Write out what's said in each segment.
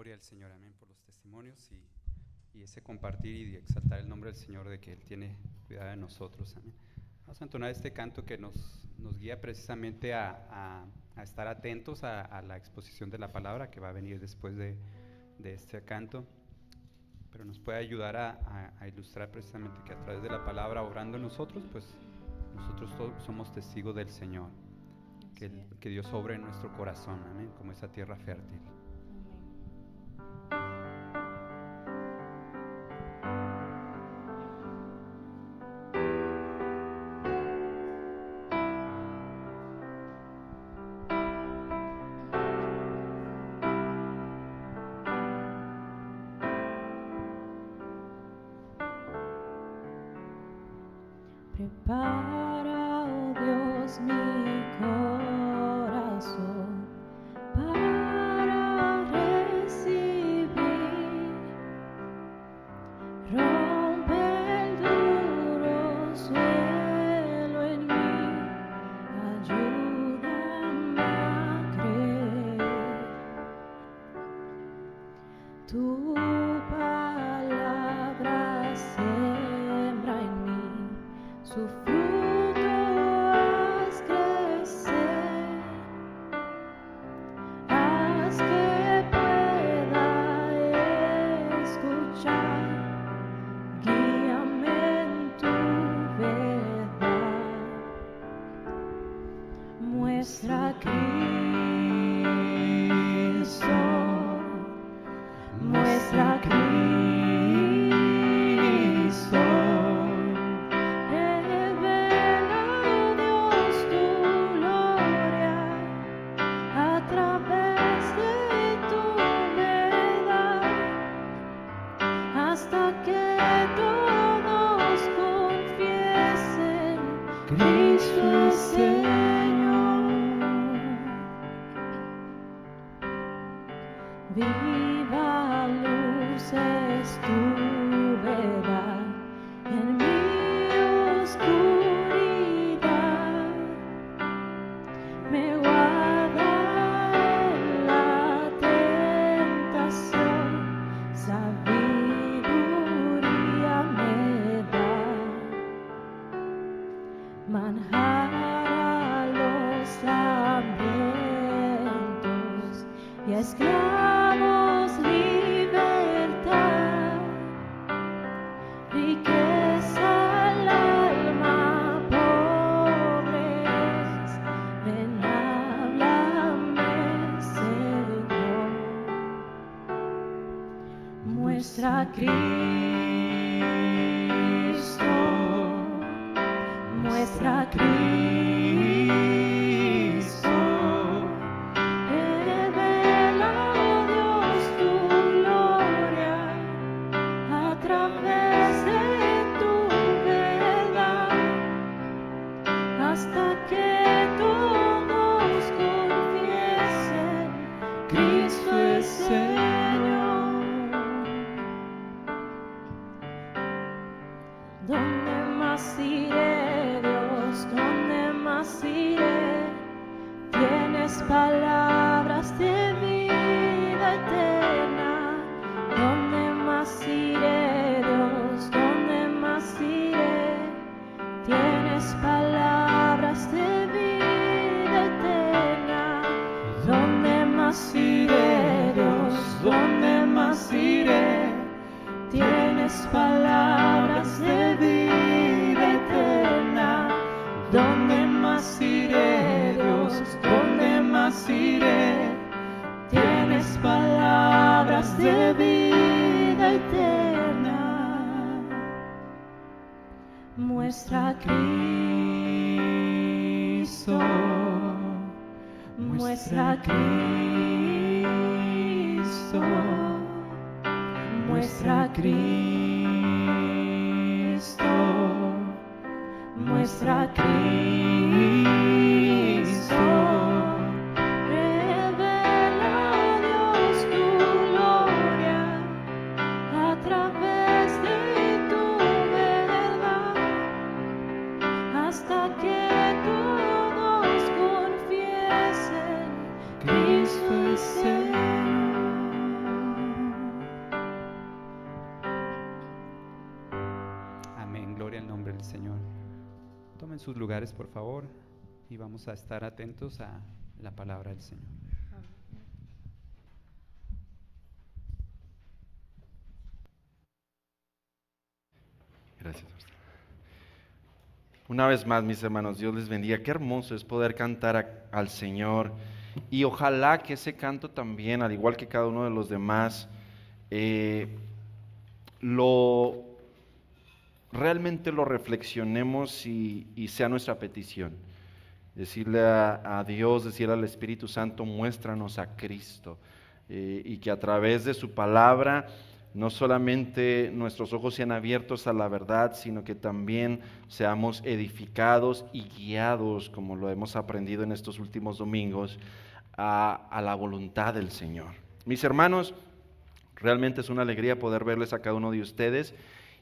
gloria al Señor, amén, por los testimonios y ese compartir y exaltar el nombre del Señor, de que Él tiene cuidado de nosotros, amén. Vamos a entonar este canto que nos guía precisamente a estar atentos a la exposición de la palabra que va a venir después de este canto, pero nos puede ayudar a ilustrar precisamente que a través de la palabra, obrando en nosotros, pues nosotros todos somos testigos del Señor, que Dios obre en nuestro corazón, amén, como esa tierra fértil. Prepara, oh Dios, mi corazón para recibir. Rompe el duro suelo en mí, ayúdame a creer. Tu palabra siembra en mí, su fruto haz crecer, haz que pueda escuchar, guíame en tu verdad, muestra a Cristo, muestra a Cristo. Hasta que todos confiesen, Cristo es Señor. Viva luz es tu verdad en mi oscuridad. Me guarda en la tentación, sabiduría me da, manjar a los hambrientos y a esclavos libertad, riqueza al alma pobres, ven háblame Señor, muestra a Cristo, muestra a Cristo, revela, oh Dios, tu gloria a través de tu verdad, hasta que todos confiesen, Cristo es Señor. ¿Dónde más iré, Dios? ¿Dónde más iré? Tienes palabras de vida eterna. ¿Dónde más iré, Dios? ¿Dónde más iré? Tienes palabras de vida eterna. ¿Dónde más iré, Dios? ¿Dónde más iré? Tienes palabras de vida eterna. ¿Dónde más iré, Dios? ¿Dónde más iré? Tienes palabras de vida eterna. Muestra a Cristo, muestra a Cristo, muestra a Cristo, muestra a Cristo, revela, oh Dios, tu gloria a través de tu verdad, hasta que todos confiesen, Cristo es Señor. nombre del Señor. Tomen sus lugares, por favor, y vamos a estar atentos a la palabra del Señor. Gracias. Una vez más, mis hermanos, Dios les bendiga. Qué hermoso es poder cantar al Señor, y ojalá que ese canto también, al igual que cada uno de los demás, realmente lo reflexionemos y sea nuestra petición. Decirle a Dios, decirle al Espíritu Santo, muéstranos a Cristo, y que a través de su palabra no solamente nuestros ojos sean abiertos a la verdad, sino que también seamos edificados y guiados, como lo hemos aprendido en estos últimos domingos, a la voluntad del Señor. Mis hermanos, realmente es una alegría poder verles a cada uno de ustedes,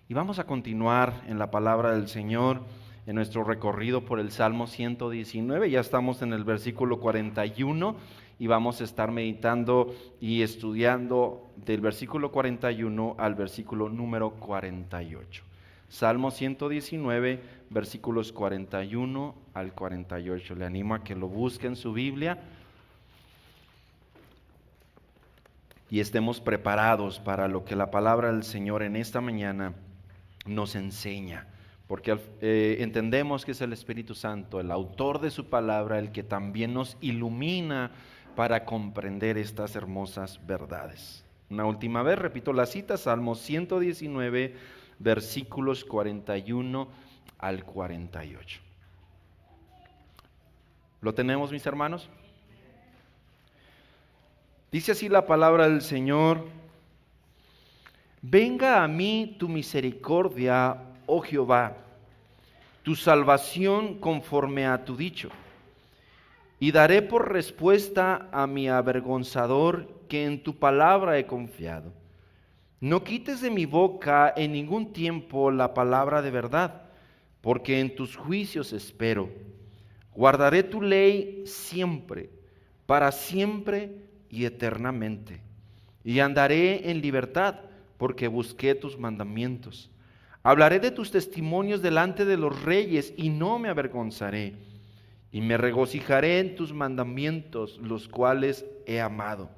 y vamos a continuar en la palabra del Señor, en nuestro recorrido por el Salmo 119. Ya estamos en el versículo 41 y vamos a estar meditando y estudiando del versículo 41 al versículo número 48. Salmo 119, versículos 41 al 48. Le animo a que lo busque en su Biblia y estemos preparados para lo que la palabra del Señor en esta mañana nos enseña, porque entendemos que es el Espíritu Santo, el autor de su palabra, el que también nos ilumina para comprender estas hermosas verdades. Una última vez, repito la cita, Salmo 119, versículos 41 al 48. ¿Lo tenemos, mis hermanos? Dice así la palabra del Señor: venga a mí tu misericordia, oh Jehová, tu salvación conforme a tu dicho, y daré por respuesta a mi avergonzador que en tu palabra he confiado. No quites de mi boca en ningún tiempo la palabra de verdad, porque en tus juicios espero. Guardaré tu ley siempre, para siempre y eternamente, y andaré en libertad, porque busqué tus mandamientos. Hablaré de tus testimonios delante de los reyes y no me avergonzaré, y me regocijaré en tus mandamientos, los cuales he amado.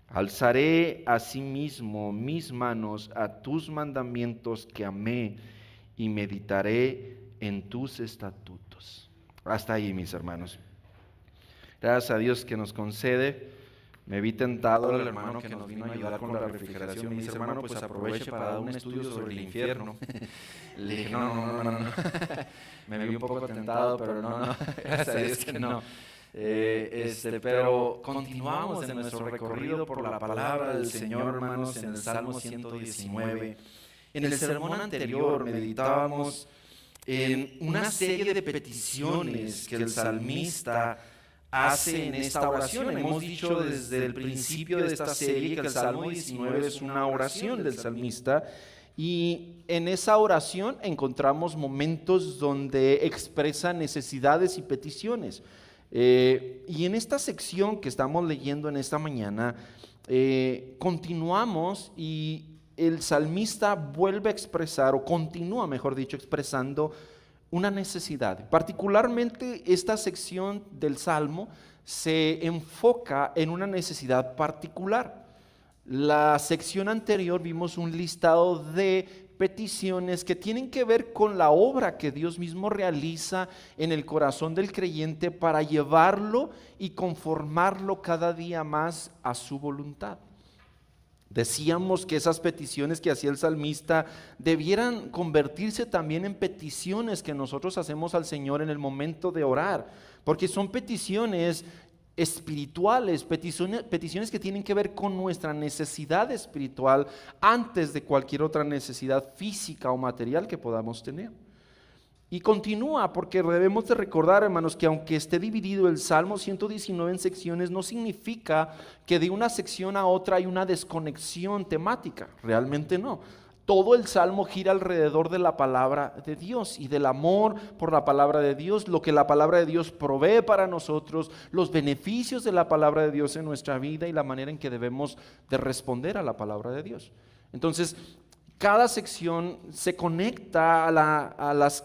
Alzaré asimismo mis manos a tus mandamientos que amé, y meditaré en tus estatutos. Hasta ahí, mis hermanos. Gracias a Dios que nos concede. Me vi tentado al hermano que nos vino a ayudar con la refrigeración. Me dice: hermano, pues aproveche para dar un estudio sobre el infierno. Le dije: no. Me vi un poco tentado, pero no. Gracias a Dios que no. Pero continuamos en nuestro recorrido por la palabra del Señor, hermanos, en el Salmo 119. En el sermón anterior meditábamos en una serie de peticiones que el salmista hace en esta oración. Hemos dicho desde el principio de esta serie que el Salmo 19 es una oración del salmista, y en esa oración encontramos momentos donde expresa necesidades y peticiones. Y en esta sección que estamos leyendo en esta mañana, continuamos y el salmista vuelve a expresar, o continúa, mejor dicho, expresando una necesidad. Particularmente esta sección del Salmo se enfoca en una necesidad particular. La sección anterior vimos un listado de peticiones que tienen que ver con la obra que Dios mismo realiza en el corazón del creyente para llevarlo y conformarlo cada día más a su voluntad. Decíamos que esas peticiones que hacía el salmista debieran convertirse también en peticiones que nosotros hacemos al Señor en el momento de orar, porque son peticiones espirituales, peticiones que tienen que ver con nuestra necesidad espiritual antes de cualquier otra necesidad física o material que podamos tener. Y continúa, porque debemos de recordar, hermanos, que aunque esté dividido el Salmo 119 en secciones, no significa que de una sección a otra hay una desconexión temática. Realmente no. Todo el Salmo gira alrededor de la palabra de Dios y del amor por la palabra de Dios, lo que la palabra de Dios provee para nosotros, los beneficios de la palabra de Dios en nuestra vida y la manera en que debemos de responder a la palabra de Dios. Entonces, cada sección se conecta a las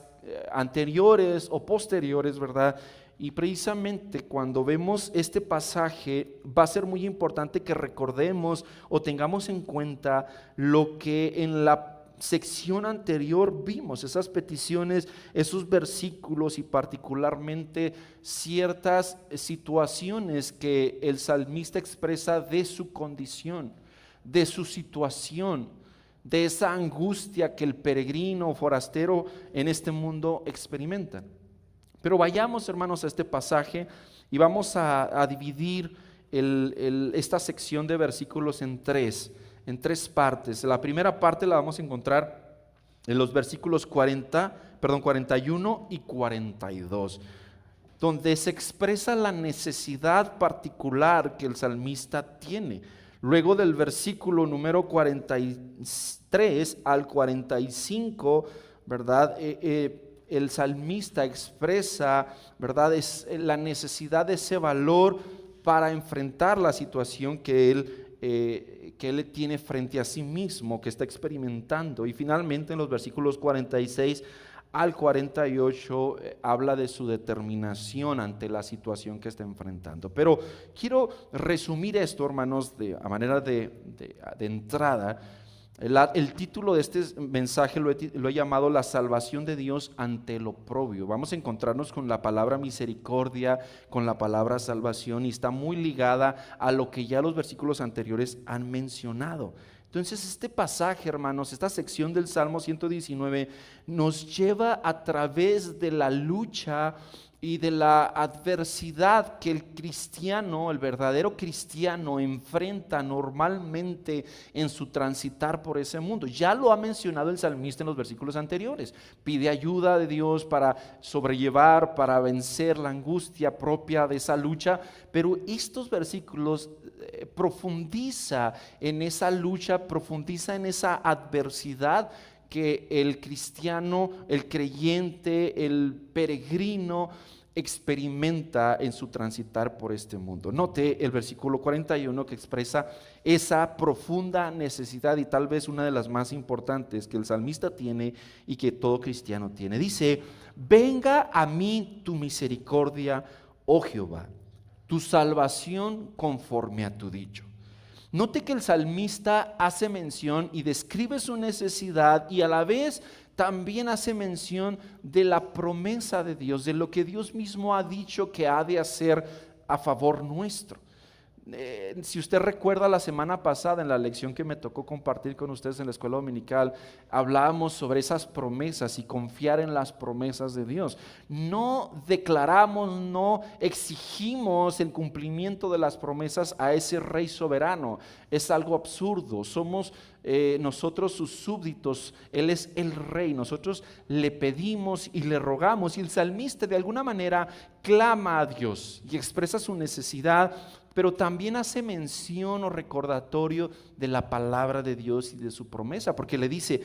anteriores o posteriores, ¿verdad? Y precisamente cuando vemos este pasaje va a ser muy importante que recordemos o tengamos en cuenta lo que en la sección anterior vimos, esas peticiones, esos versículos y particularmente ciertas situaciones que el salmista expresa de su condición, de su situación, de esa angustia que el peregrino o forastero en este mundo experimenta. Pero vayamos, hermanos, a este pasaje y vamos a dividir esta sección de versículos en tres partes. La primera parte la vamos a encontrar en los versículos 41 y 42, donde se expresa la necesidad particular que el salmista tiene. Luego del versículo número 43 al 45, ¿verdad? El salmista expresa, ¿verdad?, es la necesidad de ese valor para enfrentar la situación que él tiene frente a sí mismo, que está experimentando. Y finalmente en los versículos 46 al 48 habla de su determinación ante la situación que está enfrentando. Pero quiero resumir esto, hermanos, a manera de entrada. El título de este mensaje lo he llamado La salvación de Dios ante el oprobio. Vamos a encontrarnos con la palabra misericordia, con la palabra salvación, y está muy ligada a lo que ya los versículos anteriores han mencionado. Entonces este pasaje, hermanos, esta sección del Salmo 119 nos lleva a través de la lucha y de la adversidad que el cristiano, el verdadero cristiano, enfrenta normalmente en su transitar por ese mundo. Ya lo ha mencionado el salmista en los versículos anteriores. Pide ayuda de Dios para sobrellevar, para vencer la angustia propia de esa lucha, pero estos versículos profundiza en esa lucha, profundiza en esa adversidad que el cristiano, el creyente, el peregrino experimenta en su transitar por este mundo. Note el versículo 41 que expresa esa profunda necesidad y tal vez una de las más importantes que el salmista tiene y que todo cristiano tiene. Dice: venga a mí tu misericordia, oh Jehová, tu salvación conforme a tu dicho. Note que el salmista hace mención y describe su necesidad y a la vez también hace mención de la promesa de Dios, de lo que Dios mismo ha dicho que ha de hacer a favor nuestro. Si usted recuerda la semana pasada en la lección que me tocó compartir con ustedes en la escuela dominical, hablábamos sobre esas promesas y confiar en las promesas de Dios. No declaramos, no exigimos el cumplimiento de las promesas a ese rey soberano. Es algo absurdo. Somos nosotros sus súbditos, Él es el rey, nosotros le pedimos y le rogamos, y el salmista de alguna manera clama a Dios y expresa su necesidad, pero también hace mención o recordatorio de la palabra de Dios y de su promesa, porque le dice: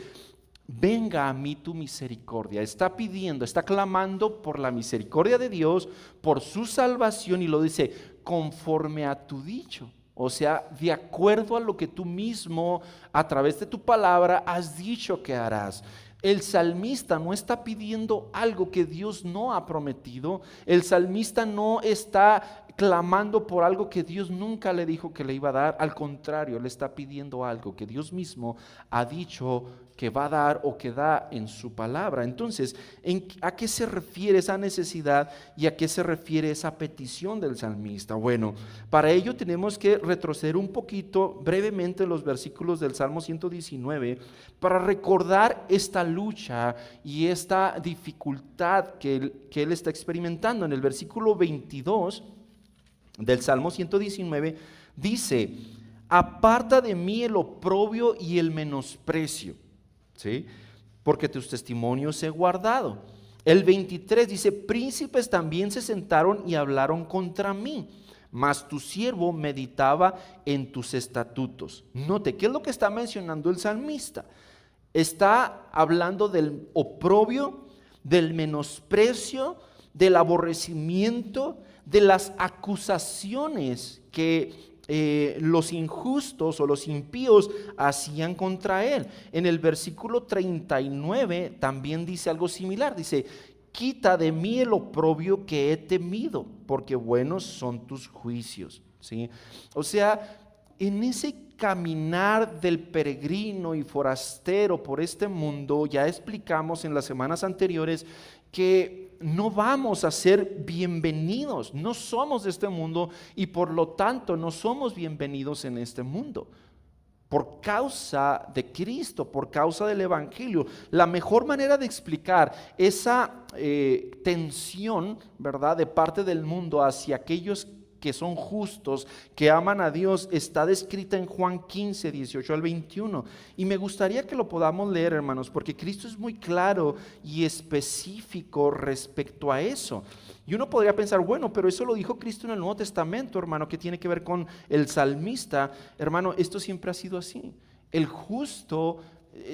venga a mí tu misericordia. Está pidiendo, está clamando por la misericordia de Dios, por su salvación, y lo dice conforme a tu dicho. O sea, de acuerdo a lo que tú mismo, a través de tu palabra, has dicho que harás. El salmista no está pidiendo algo que Dios no ha prometido. El salmista no está clamando por algo que Dios nunca le dijo que le iba a dar. Al contrario, él está pidiendo algo que Dios mismo ha dicho que va a dar o que da en su palabra. Entonces, ¿a qué se refiere esa necesidad y a qué se refiere esa petición del salmista? Bueno, para ello tenemos que retroceder un poquito brevemente los versículos del Salmo 119 para recordar esta lucha y esta dificultad que él está experimentando. En el versículo 22 del Salmo 119 dice: aparta de mí el oprobio y el menosprecio, ¿sí? Porque tus testimonios he guardado. El 23 dice: príncipes también se sentaron y hablaron contra mí, mas tu siervo meditaba en tus estatutos. Note, ¿qué es lo que está mencionando el salmista? Está hablando del oprobio, del menosprecio, del aborrecimiento, de las acusaciones que los injustos o los impíos hacían contra él. En el versículo 39 también dice algo similar, dice: quita de mí el oprobio que he temido, porque buenos son tus juicios. ¿Sí? O sea, en ese caminar del peregrino y forastero por este mundo, ya explicamos en las semanas anteriores que no vamos a ser bienvenidos, no somos de este mundo y por lo tanto no somos bienvenidos en este mundo. Por causa de Cristo, por causa del Evangelio. La mejor manera de explicar esa tensión, ¿verdad?, de parte del mundo hacia aquellos que son justos, que aman a Dios, está descrita en Juan 15, 18 al 21. Y me gustaría que lo podamos leer, hermanos, porque Cristo es muy claro y específico respecto a eso. Y uno podría pensar, bueno, pero eso lo dijo Cristo en el Nuevo Testamento, hermano, ¿qué tiene que ver con el salmista? Hermano, esto siempre ha sido así. El justo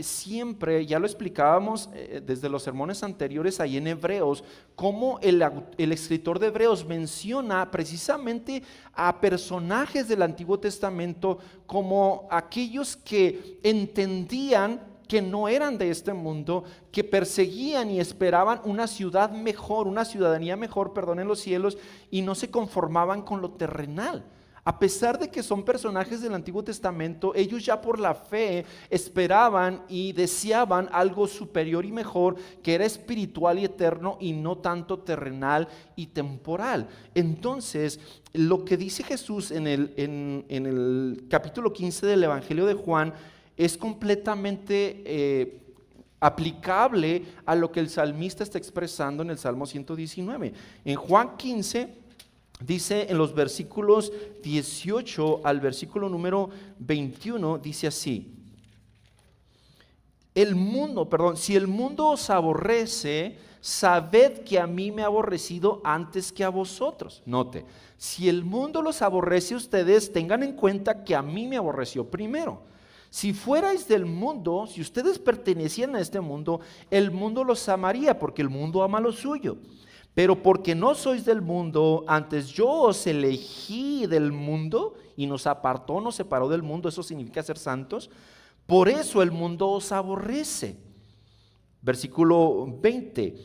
siempre, ya lo explicábamos desde los sermones anteriores ahí en Hebreos, cómo el escritor de Hebreos menciona precisamente a personajes del Antiguo Testamento como aquellos que entendían que no eran de este mundo, que perseguían y esperaban una ciudad mejor, una ciudadanía mejor, perdón, en los cielos, y no se conformaban con lo terrenal. A pesar de que son personajes del Antiguo Testamento, ellos ya por la fe esperaban y deseaban algo superior y mejor, que era espiritual y eterno y no tanto terrenal y temporal. Entonces, lo que dice Jesús en el capítulo 15 del Evangelio de Juan es completamente aplicable a lo que el salmista está expresando en el Salmo 119. En Juan 15 dice, en los versículos 18 al versículo número 21, dice así: si el mundo os aborrece, sabed que a mí me ha aborrecido antes que a vosotros. Note, si el mundo los aborrece a ustedes, tengan en cuenta que a mí me aborreció primero. Si fuerais del mundo, si ustedes pertenecieran a este mundo, el mundo los amaría, porque el mundo ama lo suyo. Pero porque no sois del mundo, antes yo os elegí del mundo y nos apartó, nos separó del mundo, eso significa ser santos, por eso el mundo os aborrece. Versículo 20,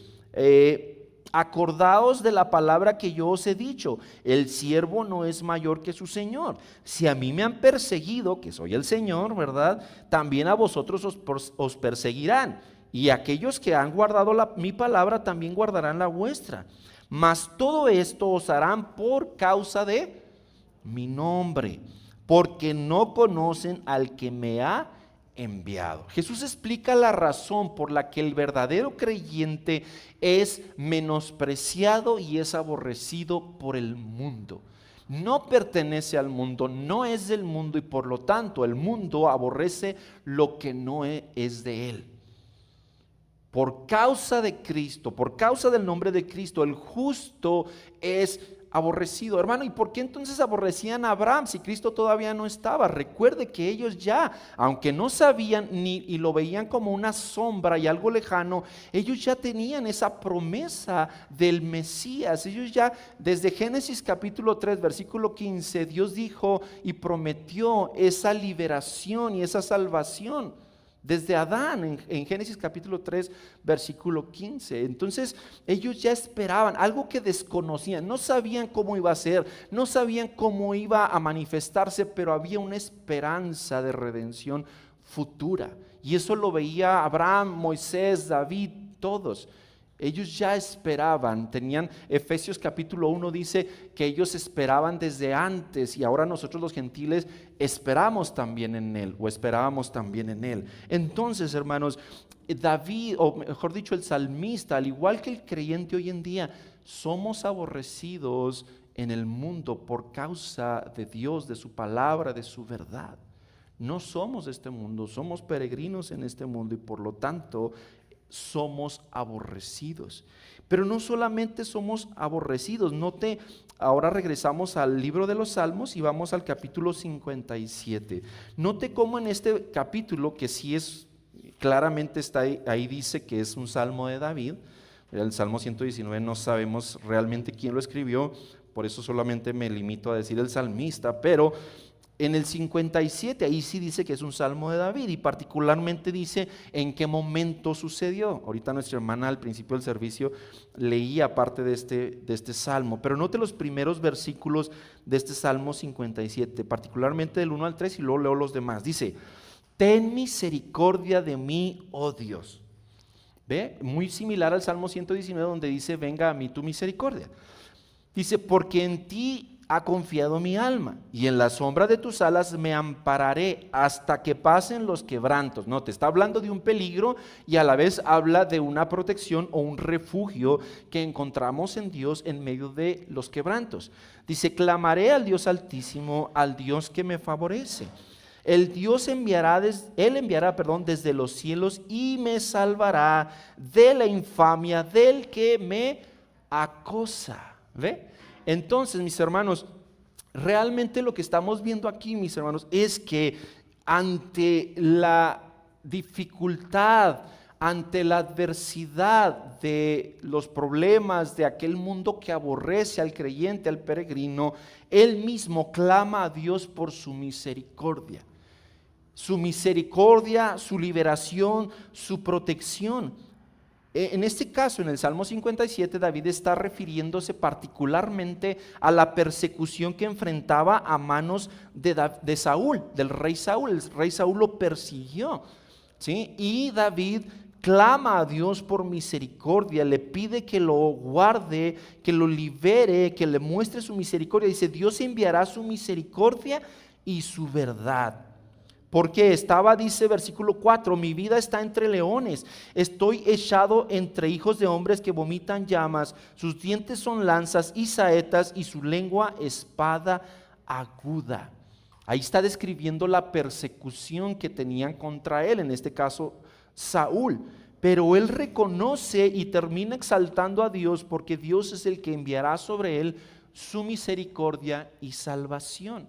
acordaos de la palabra que yo os he dicho, el siervo no es mayor que su Señor. Si a mí me han perseguido, que soy el Señor, ¿verdad?, también a vosotros os perseguirán. Y aquellos que han guardado mi palabra también guardarán la vuestra. Mas todo esto os harán por causa de mi nombre, porque no conocen al que me ha enviado. Jesús explica la razón por la que el verdadero creyente es menospreciado y es aborrecido por el mundo. No pertenece al mundo, no es del mundo y por lo tanto el mundo aborrece lo que no es de él. Por causa de Cristo, por causa del nombre de Cristo, el justo es aborrecido. Hermano, ¿y por qué entonces aborrecían a Abraham si Cristo todavía no estaba? Recuerde que ellos ya, aunque no sabían y lo veían como una sombra y algo lejano, ellos ya tenían esa promesa del Mesías. Ellos ya, desde Génesis capítulo 3, versículo 15, Dios dijo y prometió esa liberación y esa salvación. Desde Adán, en Génesis capítulo 3, versículo 15. Entonces ellos ya esperaban algo que desconocían, no sabían cómo iba a ser, no sabían cómo iba a manifestarse, pero había una esperanza de redención futura. Y eso lo veía Abraham, Moisés, David, todos. Ellos ya esperaban, tenían, Efesios capítulo 1 dice que ellos esperaban desde antes y ahora nosotros los gentiles esperamos también en Él o esperábamos también en Él. Entonces, hermanos, David, o mejor dicho el salmista, al igual que el creyente hoy en día, somos aborrecidos en el mundo por causa de Dios, de su palabra, de su verdad. No somos de este mundo, somos peregrinos en este mundo y por lo tanto somos aborrecidos. Pero no solamente somos aborrecidos, note, ahora regresamos al libro de los Salmos y vamos al capítulo 57. Note cómo en este capítulo, que sí es, claramente está ahí dice que es un salmo de David. El Salmo 119 no sabemos realmente quién lo escribió, por eso solamente me limito a decir el salmista, pero en el 57 ahí sí dice que es un salmo de David y particularmente dice en qué momento sucedió. Ahorita nuestra hermana al principio del servicio leía parte de este salmo, pero note los primeros versículos de este salmo 57, particularmente del 1 al 3 y luego leo los demás. Dice: ten misericordia de mí, oh Dios. ¿Ve? Muy similar al salmo 119 donde dice: venga a mí tu misericordia. Dice: porque en ti ha confiado mi alma, y en la sombra de tus alas me ampararé hasta que pasen los quebrantos. No, te está hablando de un peligro y a la vez habla de una protección o un refugio que encontramos en Dios en medio de los quebrantos. Dice: clamaré al Dios Altísimo, al Dios que me favorece. Él enviará desde los cielos y me salvará de la infamia del que me acosa. ¿Ve? Entonces, mis hermanos, realmente lo que estamos viendo aquí, mis hermanos, es que ante la dificultad, ante la adversidad de los problemas de aquel mundo que aborrece al creyente, al peregrino, él mismo clama a Dios por su misericordia. Su misericordia, su liberación, su protección. En este caso, en el Salmo 57, David está refiriéndose particularmente a la persecución que enfrentaba a manos de Saúl, del rey Saúl. El rey Saúl lo persiguió, ¿sí? Y David clama a Dios por misericordia, le pide que lo guarde, que lo libere, que le muestre su misericordia. Dice: Dios enviará su misericordia y su verdad. Porque dice versículo 4, mi vida está entre leones, estoy echado entre hijos de hombres que vomitan llamas, sus dientes son lanzas y saetas y su lengua espada aguda. Ahí está describiendo la persecución que tenían contra él, en este caso Saúl. Pero él reconoce y termina exaltando a Dios porque Dios es el que enviará sobre él su misericordia y salvación.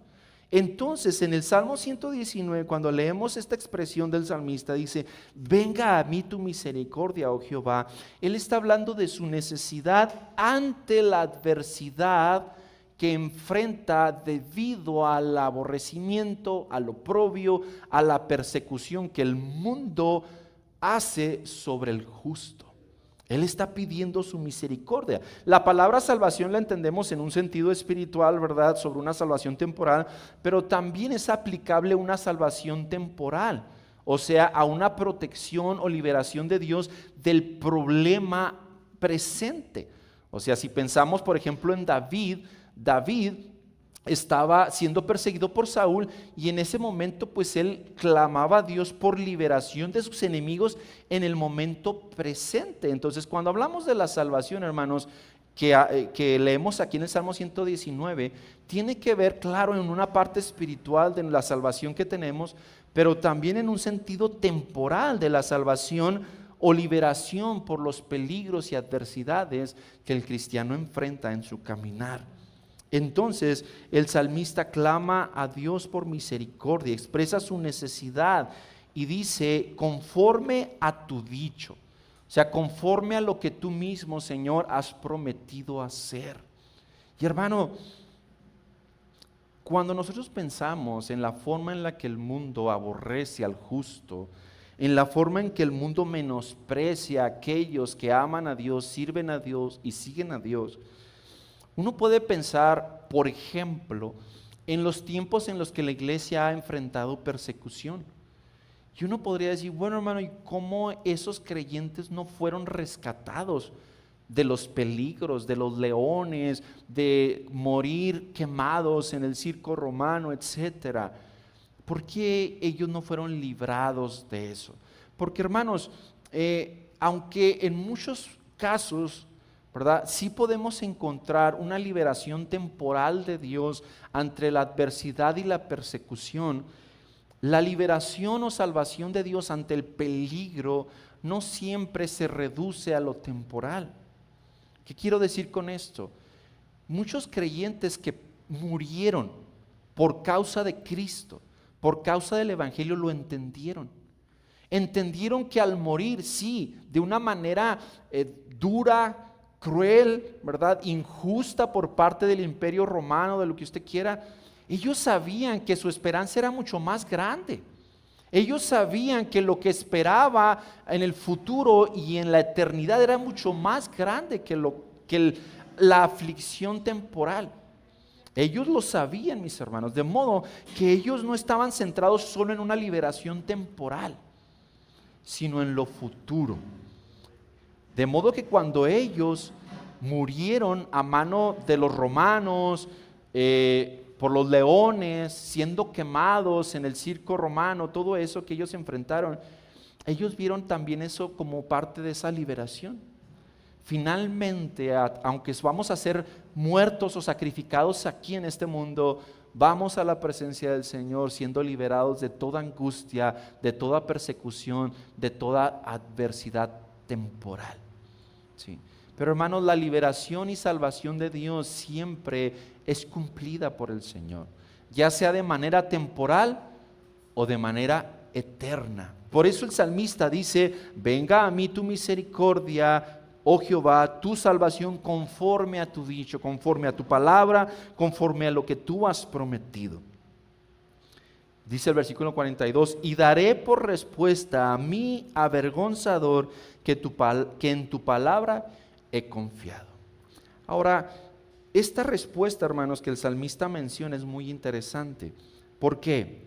Entonces, en el Salmo 119, cuando leemos esta expresión del salmista, dice: venga a mí tu misericordia, oh Jehová. Él está hablando de su necesidad ante la adversidad que enfrenta debido al aborrecimiento, al oprobio, a la persecución que el mundo hace sobre el justo. Él está pidiendo su misericordia. La palabra salvación la entendemos en un sentido espiritual, ¿verdad? Sobre una salvación temporal, pero también es aplicable a una salvación temporal, o sea, a una protección o liberación de Dios del problema presente. O sea, si pensamos, por ejemplo, en David estaba siendo perseguido por Saúl y en ese momento pues él clamaba a Dios por liberación de sus enemigos en el momento presente. Entonces, cuando hablamos de la salvación, hermanos, que leemos aquí en el Salmo 119, tiene que ver, claro, en una parte espiritual de la salvación que tenemos, pero también en un sentido temporal de la salvación o liberación por los peligros y adversidades que el cristiano enfrenta en su caminar. Entonces el salmista clama a Dios por misericordia, expresa su necesidad y dice: conforme a tu dicho, o sea, conforme a lo que tú mismo, Señor, has prometido hacer. Y hermano, cuando nosotros pensamos en la forma en la que el mundo aborrece al justo, en la forma en que el mundo menosprecia a aquellos que aman a Dios, sirven a Dios y siguen a Dios, uno puede pensar, por ejemplo, en los tiempos en los que la iglesia ha enfrentado persecución. Y uno podría decir: bueno, hermano, ¿y cómo esos creyentes no fueron rescatados de los peligros, de los leones, de morir quemados en el circo romano, etcétera? ¿Por qué ellos no fueron librados de eso? Porque, hermanos, aunque en muchos casos, ¿verdad?, sí podemos encontrar una liberación temporal de Dios ante la adversidad y la persecución, la liberación o salvación de Dios ante el peligro no siempre se reduce a lo temporal. ¿Qué quiero decir con esto? Muchos creyentes que murieron por causa de Cristo, por causa del Evangelio, lo entendieron. Entendieron que al morir, sí, de una manera dura, cruel, ¿verdad? Injusta por parte del Imperio Romano, de lo que usted quiera, ellos sabían que su esperanza era mucho más grande. Ellos sabían que lo que esperaba en el futuro y en la eternidad era mucho más grande que la aflicción temporal. Ellos lo sabían, mis hermanos, de modo que ellos no estaban centrados solo en una liberación temporal, sino en lo futuro. De modo que cuando ellos murieron a mano de los romanos, por los leones, siendo quemados en el circo romano, todo eso que ellos enfrentaron, ellos vieron también eso como parte de esa liberación. Finalmente, aunque vamos a ser muertos o sacrificados aquí en este mundo, vamos a la presencia del Señor siendo liberados de toda angustia, de toda persecución, de toda adversidad temporal. Sí. Pero hermanos, la liberación y salvación de Dios siempre es cumplida por el Señor, ya sea de manera temporal o de manera eterna. Por eso el salmista dice: venga a mí tu misericordia, oh Jehová, tu salvación conforme a tu dicho, conforme a tu palabra, conforme a lo que tú has prometido. Dice el versículo 42: y daré por respuesta a mi avergonzador que en tu palabra he confiado. Ahora, esta respuesta, hermanos, que el salmista menciona es muy interesante. ¿Por qué?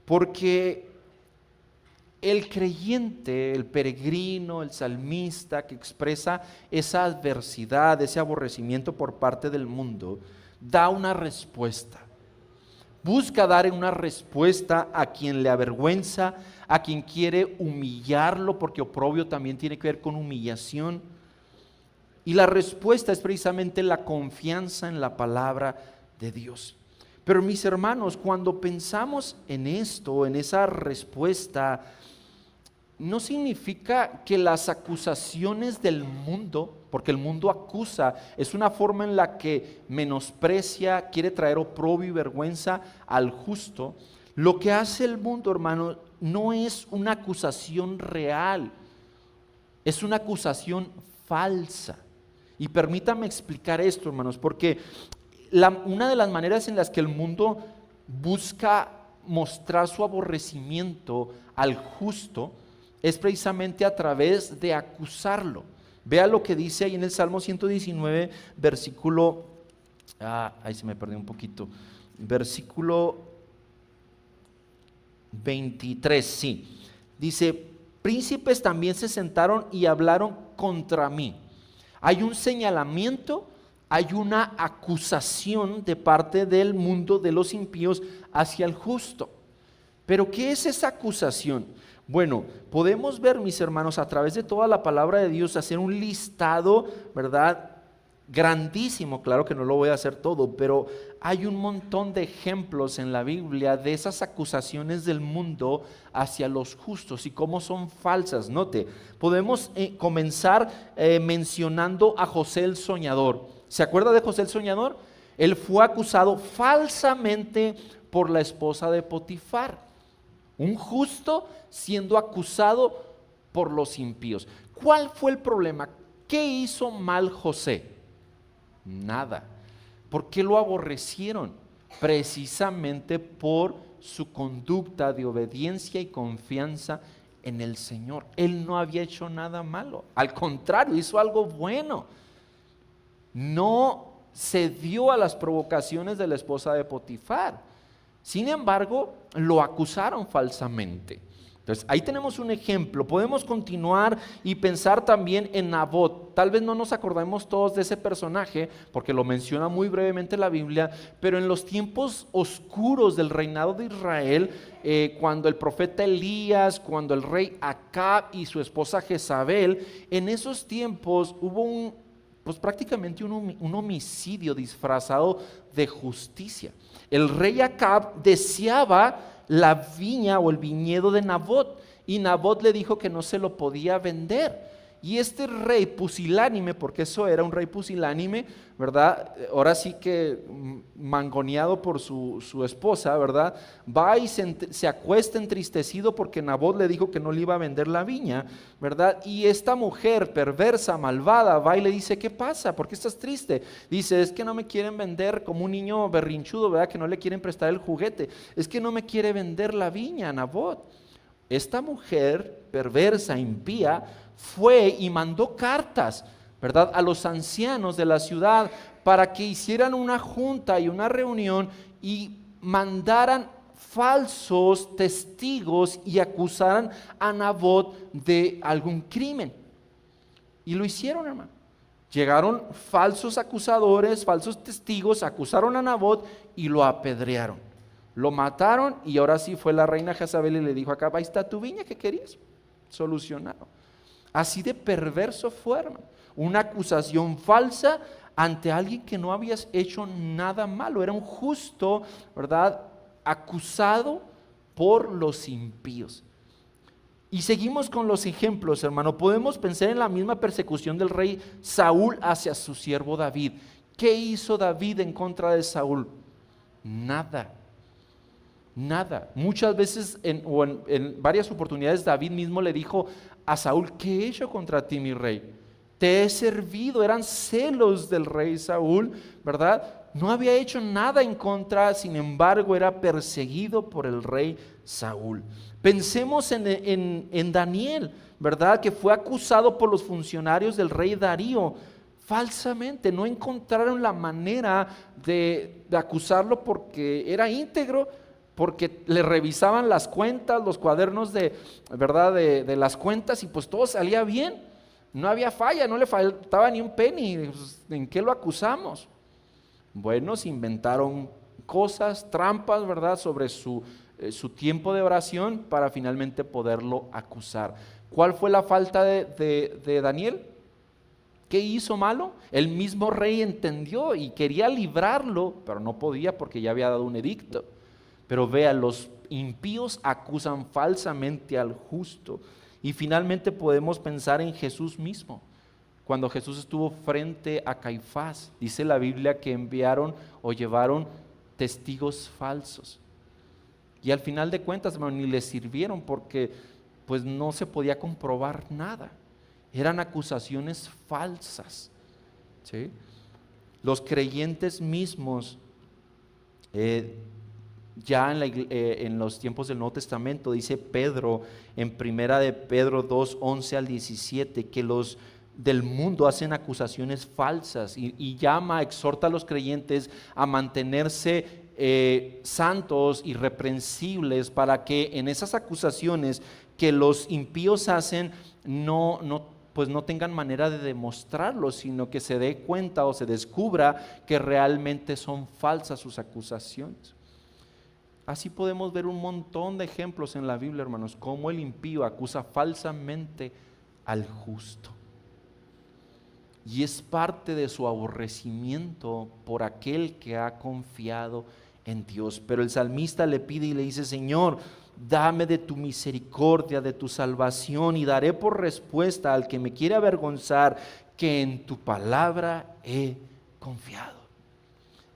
Porque el creyente, el peregrino, el salmista que expresa esa adversidad, ese aborrecimiento por parte del mundo, da una respuesta. Busca dar una respuesta a quien le avergüenza, a quien quiere humillarlo, porque oprobio también tiene que ver con humillación. Y la respuesta es precisamente la confianza en la palabra de Dios. Pero mis hermanos, cuando pensamos en esto, en esa respuesta, no significa que las acusaciones del mundo, porque el mundo acusa, es una forma en la que menosprecia, quiere traer oprobio y vergüenza al justo. Lo que hace el mundo, hermano, no es una acusación real, es una acusación falsa. Y permítame explicar esto, hermanos, porque una de las maneras en las que el mundo busca mostrar su aborrecimiento al justo es precisamente a través de acusarlo. Vea lo que dice ahí en el Salmo 119, versículo, ahí se me perdió un poquito, versículo 23, sí. Dice: príncipes también se sentaron y hablaron contra mí. Hay un señalamiento, hay una acusación de parte del mundo de los impíos hacia el justo. Pero ¿qué es esa acusación? Bueno, podemos ver, mis hermanos, a través de toda la palabra de Dios, hacer un listado, ¿verdad?, grandísimo. Claro que no lo voy a hacer todo, pero hay un montón de ejemplos en la Biblia de esas acusaciones del mundo hacia los justos y cómo son falsas. Note, podemos comenzar mencionando a José el soñador. ¿Se acuerda de José el soñador? Él fue acusado falsamente por la esposa de Potifar. Un justo siendo acusado por los impíos. ¿Cuál fue el problema? ¿Qué hizo mal José? Nada. ¿Por qué lo aborrecieron? Precisamente por su conducta de obediencia y confianza en el Señor. Él no había hecho nada malo, al contrario, hizo algo bueno. No cedió a las provocaciones de la esposa de Potifar. Sin embargo, lo acusaron falsamente. Entonces, ahí tenemos un ejemplo. Podemos continuar y pensar también en Nabot. Tal vez no nos acordemos todos de ese personaje, porque lo menciona muy brevemente la Biblia, pero en los tiempos oscuros del reinado de Israel, cuando el profeta Elías, cuando el rey Acab y su esposa Jezabel, en esos tiempos hubo prácticamente un homicidio disfrazado de justicia. El rey Acab deseaba la viña o el viñedo de Nabot, y Nabot le dijo que no se lo podía vender. Y este rey pusilánime, porque eso era un rey pusilánime, ¿verdad? Ahora sí que mangoneado por su esposa, ¿verdad? Va y se acuesta entristecido porque Nabot le dijo que no le iba a vender la viña, ¿verdad? Y esta mujer perversa, malvada, va y le dice, ¿qué pasa? ¿Por qué estás triste? Dice, es que no me quieren vender, como un niño berrinchudo, ¿verdad? Que no le quieren prestar el juguete. Es que no me quiere vender la viña, Nabot. Esta mujer perversa, impía, fue y mandó cartas, ¿verdad?, a los ancianos de la ciudad para que hicieran una junta y una reunión y mandaran falsos testigos y acusaran a Nabot de algún crimen. Y lo hicieron, hermano. Llegaron falsos acusadores, falsos testigos, acusaron a Nabot y lo apedrearon. Lo mataron y ahora sí fue la reina Jezabel y le dijo, acá ahí está tu viña que querías, solucionado. Así de perverso fue, hermano. Una acusación falsa ante alguien que no había hecho nada malo. Era un justo, ¿verdad?, acusado por los impíos. Y seguimos con los ejemplos, hermano. Podemos pensar en la misma persecución del rey Saúl hacia su siervo David. ¿Qué hizo David en contra de Saúl? Nada. Nada. Muchas veces en varias oportunidades David mismo le dijo a Saúl, ¿qué he hecho contra ti, mi rey? Te he servido. Eran celos del rey Saúl, ¿verdad? No había hecho nada en contra, sin embargo era perseguido por el rey Saúl. Pensemos en Daniel, ¿verdad?, que fue acusado por los funcionarios del rey Darío falsamente. No encontraron la manera de acusarlo porque era íntegro, porque le revisaban las cuentas, los cuadernos ¿verdad?, de las cuentas, y pues todo salía bien, no había falla, no le faltaba ni un penny. Pues, ¿en qué lo acusamos? Bueno, se inventaron cosas, trampas, ¿verdad?, sobre su tiempo de oración para finalmente poderlo acusar. ¿Cuál fue la falta de Daniel? ¿Qué hizo malo? El mismo rey entendió y quería librarlo, pero no podía porque ya había dado un edicto. Pero vea, los impíos acusan falsamente al justo. Y finalmente podemos pensar en Jesús mismo. Cuando Jesús estuvo frente a Caifás, dice la Biblia que enviaron o llevaron testigos falsos. Y al final de cuentas, hermano, ni les sirvieron porque pues no se podía comprobar nada. Eran acusaciones falsas, ¿sí? Los creyentes mismos ya en los tiempos del Nuevo Testamento, dice Pedro en primera de Pedro 2, 11 al 17, que los del mundo hacen acusaciones falsas y exhorta a los creyentes a mantenerse santos, irreprensibles, para que en esas acusaciones que los impíos hacen no tengan manera de demostrarlo, sino que se dé cuenta o se descubra que realmente son falsas sus acusaciones. Así podemos ver un montón de ejemplos en la Biblia, hermanos, cómo el impío acusa falsamente al justo. Y es parte de su aborrecimiento por aquel que ha confiado en Dios. Pero el salmista le pide y le dice, Señor, dame de tu misericordia, de tu salvación, y daré por respuesta al que me quiere avergonzar que en tu palabra he confiado.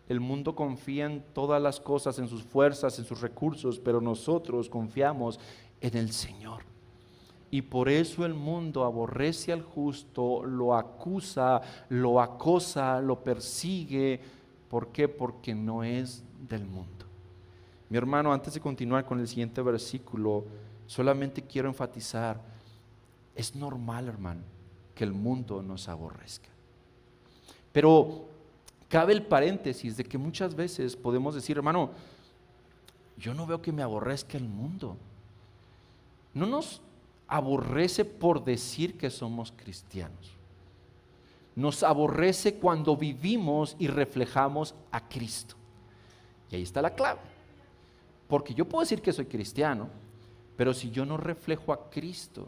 El mundo confía en todas las cosas, en sus fuerzas, en sus recursos, pero nosotros confiamos en el Señor. Y por eso el mundo aborrece al justo, lo acusa, lo acosa, lo persigue. ¿Por qué? Porque no es del mundo. Mi hermano, antes de continuar con el siguiente versículo, solamente quiero enfatizar, es normal, hermano, que el mundo nos aborrezca. Pero cabe el paréntesis de que muchas veces podemos decir, hermano, yo no veo que me aborrezca el mundo. No nos aborrece por decir que somos cristianos. Nos aborrece cuando vivimos y reflejamos a Cristo. Y ahí está la clave. Porque yo puedo decir que soy cristiano, pero si yo no reflejo a Cristo,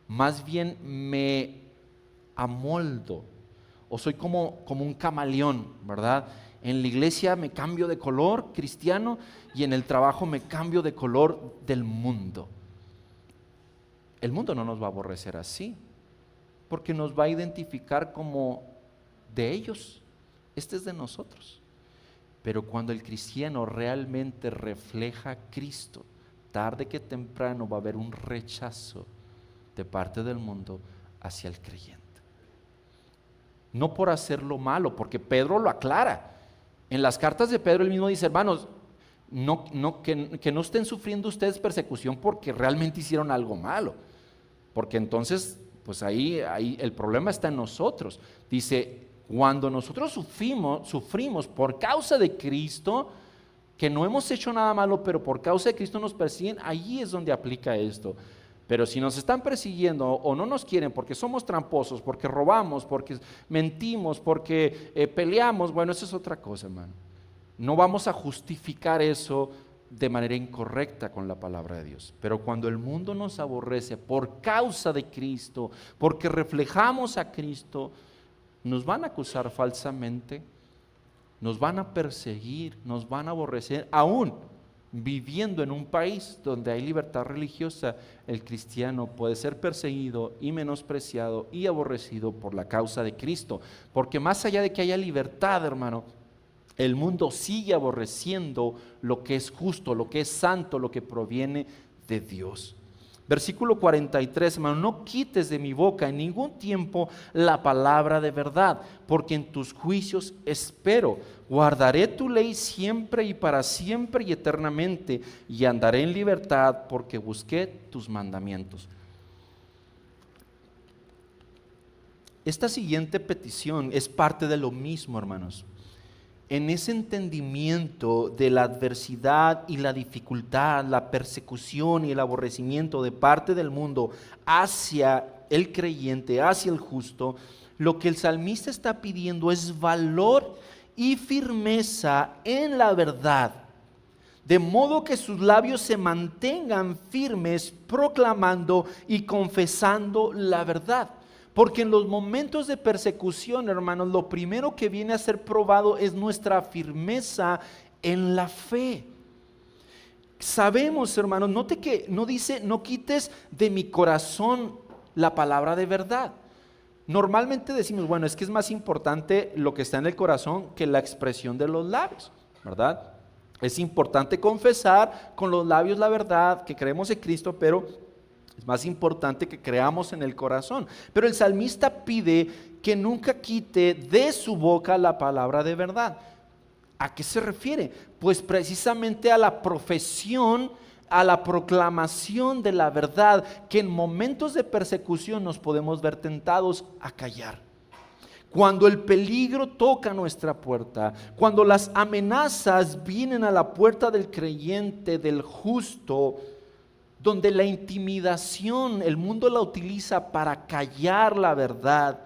más bien me amoldo, o soy como un camaleón, ¿verdad? En la iglesia me cambio de color cristiano y en el trabajo me cambio de color del mundo. El mundo no nos va a aborrecer así. porque nos va a identificar como de ellos. Este es de nosotros. Pero cuando el cristiano realmente refleja a Cristo, tarde que temprano va a haber un rechazo de parte del mundo hacia el creyente. No por hacerlo malo, porque Pedro lo aclara. En las cartas de Pedro él mismo dice, hermanos, que no estén sufriendo ustedes persecución porque realmente hicieron algo malo, porque entonces pues ahí el problema está en nosotros. Dice, cuando nosotros sufrimos por causa de Cristo, que no hemos hecho nada malo, pero por causa de Cristo nos persiguen, allí es donde aplica esto. Pero si nos están persiguiendo o no nos quieren porque somos tramposos, porque robamos, porque mentimos, porque peleamos, bueno, eso es otra cosa, hermano. No vamos a justificar eso de manera incorrecta con la palabra de Dios. Pero cuando el mundo nos aborrece por causa de Cristo, porque reflejamos a Cristo, nos van a acusar falsamente, nos van a perseguir, nos van a aborrecer, aún viviendo en un país donde hay libertad religiosa. El cristiano puede ser perseguido y menospreciado y aborrecido por la causa de Cristo, porque más allá de que haya libertad, hermano, el mundo sigue aborreciendo lo que es justo, lo que es santo, lo que proviene de Dios. Versículo 43, hermano, no quites de mi boca en ningún tiempo la palabra de verdad, porque en tus juicios espero. Guardaré tu ley siempre y para siempre y eternamente, y andaré en libertad porque busqué tus mandamientos. Esta siguiente petición es parte de lo mismo, hermanos. En ese entendimiento de la adversidad y la dificultad, la persecución y el aborrecimiento de parte del mundo hacia el creyente, hacia el justo, lo que el salmista está pidiendo es valor y firmeza en la verdad, de modo que sus labios se mantengan firmes proclamando y confesando la verdad. Porque en los momentos de persecución, hermanos, lo primero que viene a ser probado es nuestra firmeza en la fe. Sabemos, hermanos, note que no dice, no quites de mi corazón la palabra de verdad. Normalmente decimos, bueno, es que es más importante lo que está en el corazón que la expresión de los labios, ¿verdad? Es importante confesar con los labios la verdad, que creemos en Cristo, pero es más importante que creamos en el corazón. Pero el salmista pide que nunca quite de su boca la palabra de verdad. ¿A qué se refiere? Pues precisamente a la profesión, a la proclamación de la verdad, que en momentos de persecución nos podemos ver tentados a callar. Cuando el peligro toca nuestra puerta, cuando las amenazas vienen a la puerta del creyente, del justo, donde la intimidación, el mundo la utiliza para callar la verdad,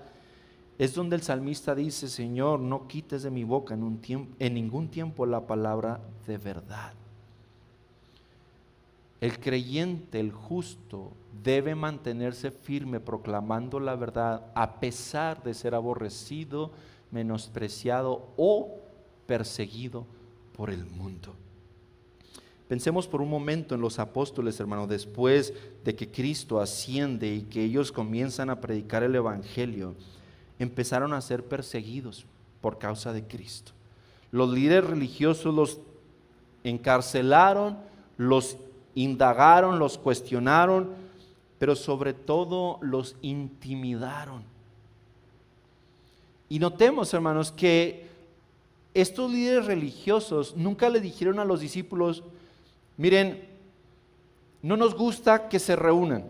es donde el salmista dice, Señor, no quites de mi boca en ningún tiempo la palabra de verdad. El creyente, el justo, debe mantenerse firme proclamando la verdad a pesar de ser aborrecido, menospreciado o perseguido por el mundo. Pensemos por un momento en los apóstoles, hermanos, después de que Cristo asciende y que ellos comienzan a predicar el evangelio, empezaron a ser perseguidos por causa de Cristo. Los líderes religiosos los encarcelaron, los indagaron, los cuestionaron, pero sobre todo los intimidaron. Y notemos, hermanos, que estos líderes religiosos nunca le dijeron a los discípulos, miren, no nos gusta que se reúnan,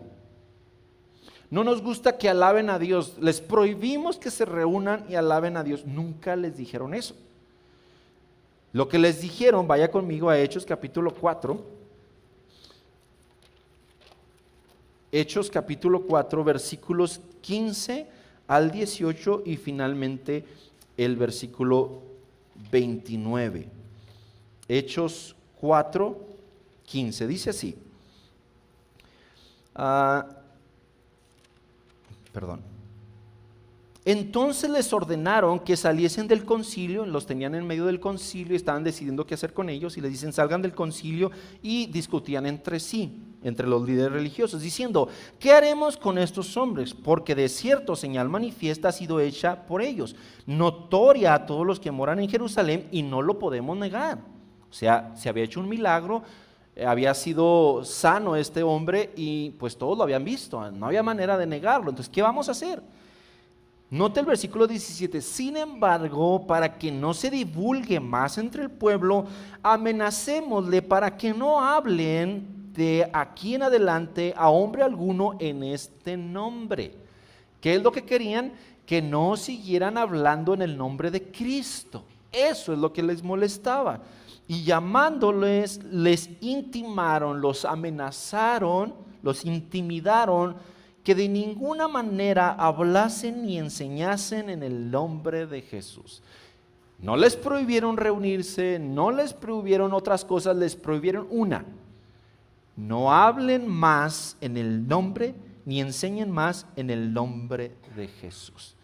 no nos gusta que alaben a Dios, les prohibimos que se reúnan y alaben a Dios. Nunca les dijeron eso. Lo que les dijeron, vaya conmigo a Hechos capítulo 4, Hechos capítulo 4, versículos 15 al 18 y finalmente el versículo 29. Hechos 4, 15, dice así. Entonces les ordenaron que saliesen del concilio, los tenían en medio del concilio y estaban decidiendo qué hacer con ellos, y les dicen salgan del concilio, y discutían entre sí. entre los líderes religiosos, diciendo: ¿qué haremos con estos hombres? Porque de cierto señal manifiesta ha sido hecha por ellos, notoria a todos los que moran en Jerusalén, y no lo podemos negar. O sea, se había hecho un milagro, había sido sano este hombre y pues todos lo habían visto, no había manera de negarlo. Entonces, ¿qué vamos a hacer? Note el versículo 17: sin embargo, para que no se divulgue más entre el pueblo, amenacémosle para que no hablen de aquí en adelante a hombre alguno en este nombre. ¿Qué es lo que querían? Que no siguieran hablando en el nombre de Cristo. Eso es lo que les molestaba. Y llamándoles, les intimaron, los amenazaron, los intimidaron, que de ninguna manera hablasen ni enseñasen en el nombre de Jesús. No les prohibieron reunirse, no les prohibieron otras cosas, les prohibieron una: no hablen más en el nombre, ni enseñen más en el nombre de Jesús.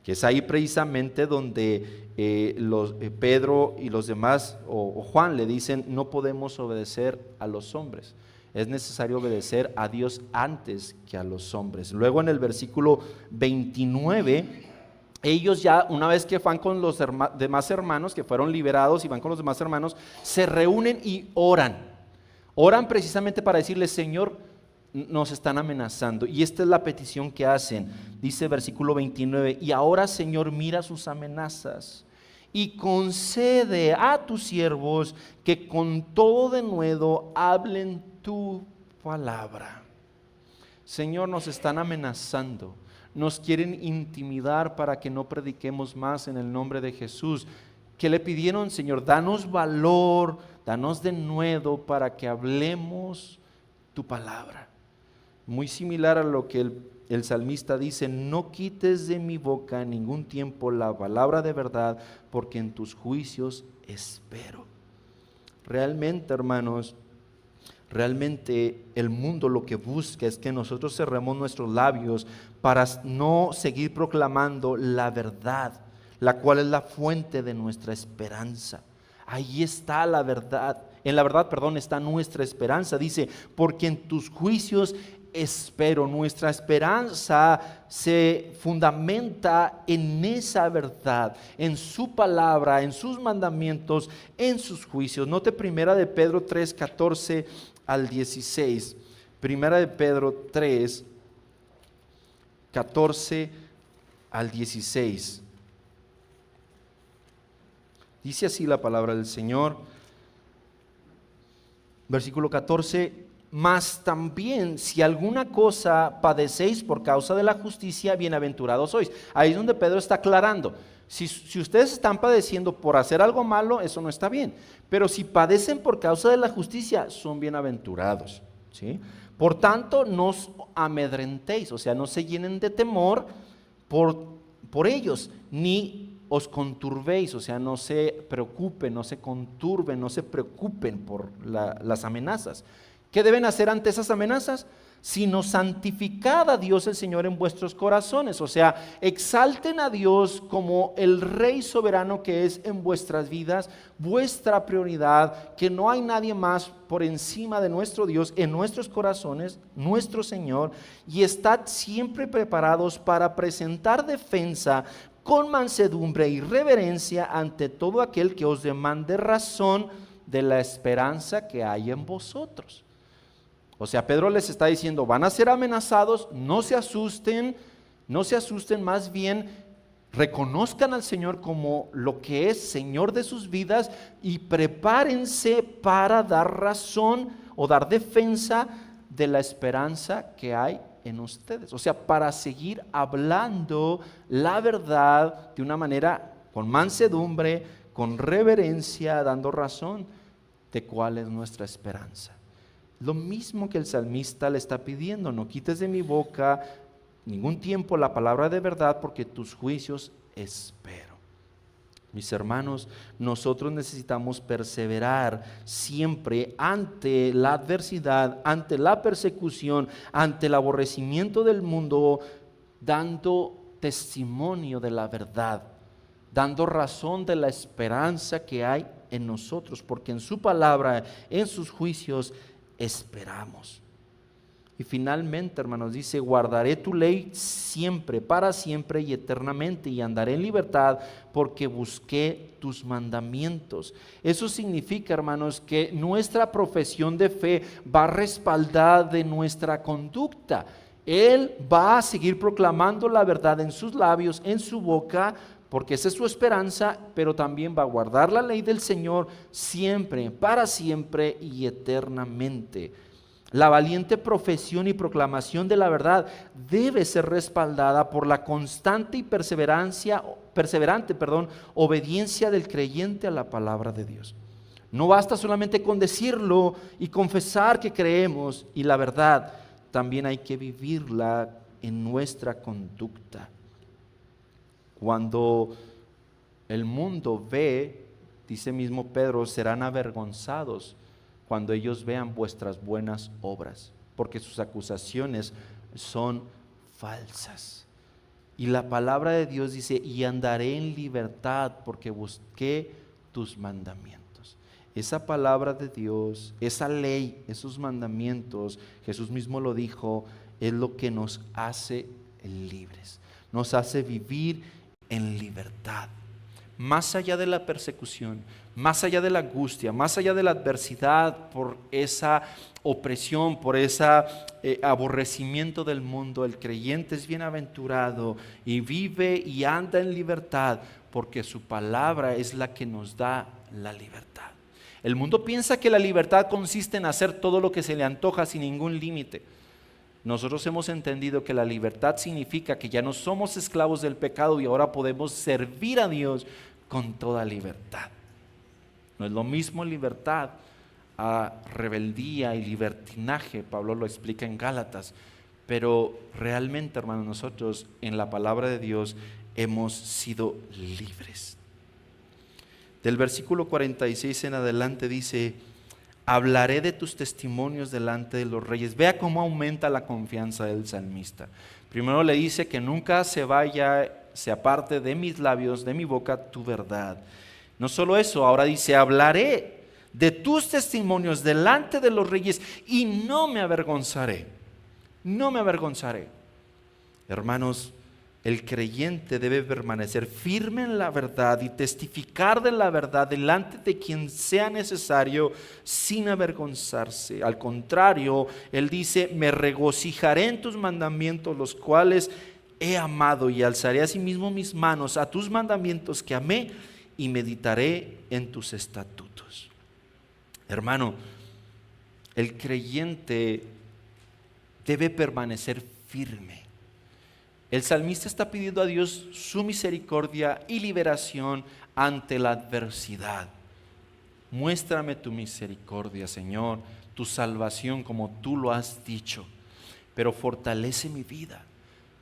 Que es ahí precisamente donde Pedro y los demás, o Juan, le dicen: no podemos obedecer a los hombres. Es necesario obedecer a Dios antes que a los hombres. Luego en el versículo 29, ellos ya, una vez que van con los demás hermanos, que fueron liberados y van con los demás hermanos, se reúnen y oran. Oran precisamente para decirles: Señor, nos están amenazando. Y esta es la petición que hacen. Dice versículo 29: y ahora, Señor, mira sus amenazas y concede a tus siervos que con todo denuedo hablen tu palabra. Señor, nos están amenazando, nos quieren intimidar para que no prediquemos más en el nombre de Jesús. ¿Qué le pidieron? Señor, danos valor, danos denuedo para que hablemos tu palabra. Muy similar a lo que el salmista dice: no quites de mi boca en ningún tiempo la palabra de verdad, porque en tus juicios espero. Realmente, hermanos, realmente el mundo lo que busca es que nosotros cerremos nuestros labios para no seguir proclamando la verdad, la cual es la fuente de nuestra esperanza. Ahí está la verdad. En la verdad, está nuestra esperanza. Dice: porque en tus juicios espero. Nuestra esperanza se fundamenta en esa verdad, en su palabra, en sus mandamientos, en sus juicios. Note primera de Pedro 3, 14 al 16. Primera de Pedro 3, 14 al 16. Dice así la palabra del Señor. Versículo 14: mas también si alguna cosa padecéis por causa de la justicia, bienaventurados sois. Ahí es donde Pedro está aclarando: si ustedes están padeciendo por hacer algo malo, eso no está bien, pero si padecen por causa de la justicia, son bienaventurados, ¿sí? Por tanto, no os amedrentéis, o sea, no se llenen de temor por ellos, ni os conturbéis, o sea, no se preocupen, no se conturben, no se preocupen por las amenazas. ¿Qué deben hacer ante esas amenazas? Sino santificad a Dios el Señor en vuestros corazones. O sea, exalten a Dios como el Rey soberano que es en vuestras vidas, vuestra prioridad, que no hay nadie más por encima de nuestro Dios en nuestros corazones, nuestro Señor. Y estad siempre preparados para presentar defensa con mansedumbre y reverencia ante todo aquel que os demande razón de la esperanza que hay en vosotros. O sea, Pedro les está diciendo: van a ser amenazados, no se asusten, más bien reconozcan al Señor como lo que es Señor de sus vidas y prepárense para dar razón o dar defensa de la esperanza que hay en ustedes. O sea, para seguir hablando la verdad de una manera con mansedumbre, con reverencia, dando razón de cuál es nuestra esperanza. Lo mismo que el salmista le está pidiendo: no quites de mi boca ningún tiempo la palabra de verdad, porque tus juicios espero. Mis hermanos, nosotros necesitamos perseverar siempre ante la adversidad, ante la persecución, ante el aborrecimiento del mundo, dando testimonio de la verdad, dando razón de la esperanza que hay en nosotros, porque en su palabra, en sus juicios, esperamos. Y finalmente, hermanos, dice, guardaré tu ley siempre, para siempre y eternamente, y andaré en libertad porque busqué tus mandamientos. Eso significa, hermanos, que nuestra profesión de fe va respaldada de nuestra conducta. Él va a seguir proclamando la verdad en sus labios, en su boca, porque esa es su esperanza, pero también va a guardar la ley del Señor siempre, para siempre y eternamente. La valiente profesión y proclamación de la verdad debe ser respaldada por la constante y perseverante obediencia del creyente a la palabra de Dios. No basta solamente con decirlo y confesar que creemos, y la verdad también hay que vivirla en nuestra conducta. Cuando el mundo ve, dice mismo Pedro, serán avergonzados cuando ellos vean vuestras buenas obras, porque sus acusaciones son falsas. Y la palabra de Dios dice, y andaré en libertad porque busqué tus mandamientos. Esa palabra de Dios, esa ley, esos mandamientos, Jesús mismo lo dijo, es lo que nos hace libres, nos hace vivir en libertad. Más allá de la persecución, más allá de la angustia, más allá de la adversidad por esa opresión, por ese aborrecimiento del mundo, el creyente es bienaventurado y vive y anda en libertad porque su palabra es la que nos da la libertad. El mundo piensa que la libertad consiste en hacer todo lo que se le antoja sin ningún límite. Nosotros hemos entendido que la libertad significa que ya no somos esclavos del pecado y ahora podemos servir a Dios con toda libertad. No es lo mismo libertad a rebeldía y libertinaje, Pablo lo explica en Gálatas, pero realmente, hermanos, nosotros en la palabra de Dios hemos sido libres. Del versículo 46 en adelante dice, hablaré de tus testimonios delante de los reyes. Vea cómo aumenta la confianza del salmista. Primero le dice que nunca se aparte de mis labios, de mi boca, tu verdad. No solo eso, ahora dice, hablaré de tus testimonios delante de los reyes y no me avergonzaré. No me avergonzaré. Hermanos, el creyente debe permanecer firme en la verdad y testificar de la verdad delante de quien sea necesario sin avergonzarse. Al contrario, él dice, me regocijaré en tus mandamientos, los cuales he amado, y alzaré asimismo mis manos a tus mandamientos que amé y meditaré en tus estatutos. Hermano, el creyente debe permanecer firme. El salmista está pidiendo a Dios su misericordia y liberación ante la adversidad. Muéstrame tu misericordia, Señor, tu salvación como tú lo has dicho, pero fortalece mi vida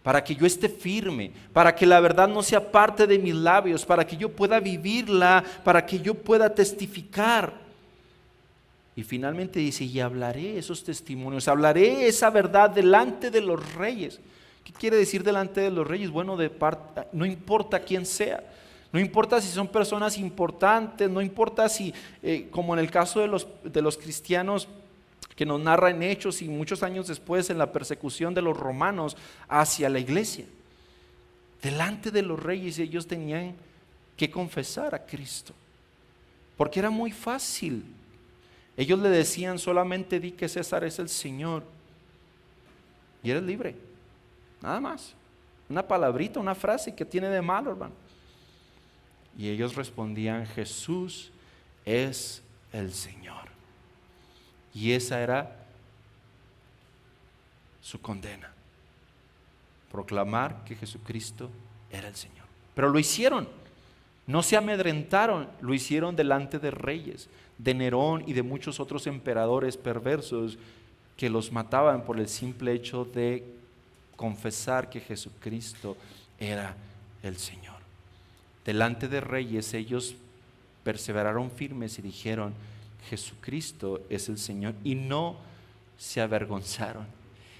para que yo esté firme, para que la verdad no sea parte de mis labios, para que yo pueda vivirla, para que yo pueda testificar. Y finalmente dice, y hablaré esos testimonios, hablaré esa verdad delante de los reyes. ¿Qué quiere decir delante de los reyes? Bueno, no importa quién sea, no importa si son personas importantes, no importa si, como en el caso de los cristianos que nos narra en Hechos y muchos años después en la persecución de los romanos hacia la iglesia. Delante de los reyes ellos tenían que confesar a Cristo, porque era muy fácil. Ellos le decían, solamente di que César es el Señor y eres libre. Nada más, una palabrita, una frase, que tiene de malo, hermano? Y ellos respondían, Jesús es el Señor. Y esa era su condena, proclamar que Jesucristo era el Señor. Pero lo hicieron, no se amedrentaron, lo hicieron delante de reyes, de Nerón y de muchos otros emperadores perversos que los mataban por el simple hecho de confesar que Jesucristo era el Señor. Delante de reyes ellos perseveraron firmes y dijeron, Jesucristo es el Señor, y no se avergonzaron.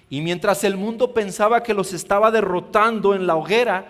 Y mientras el mundo pensaba que los estaba derrotando en la hoguera,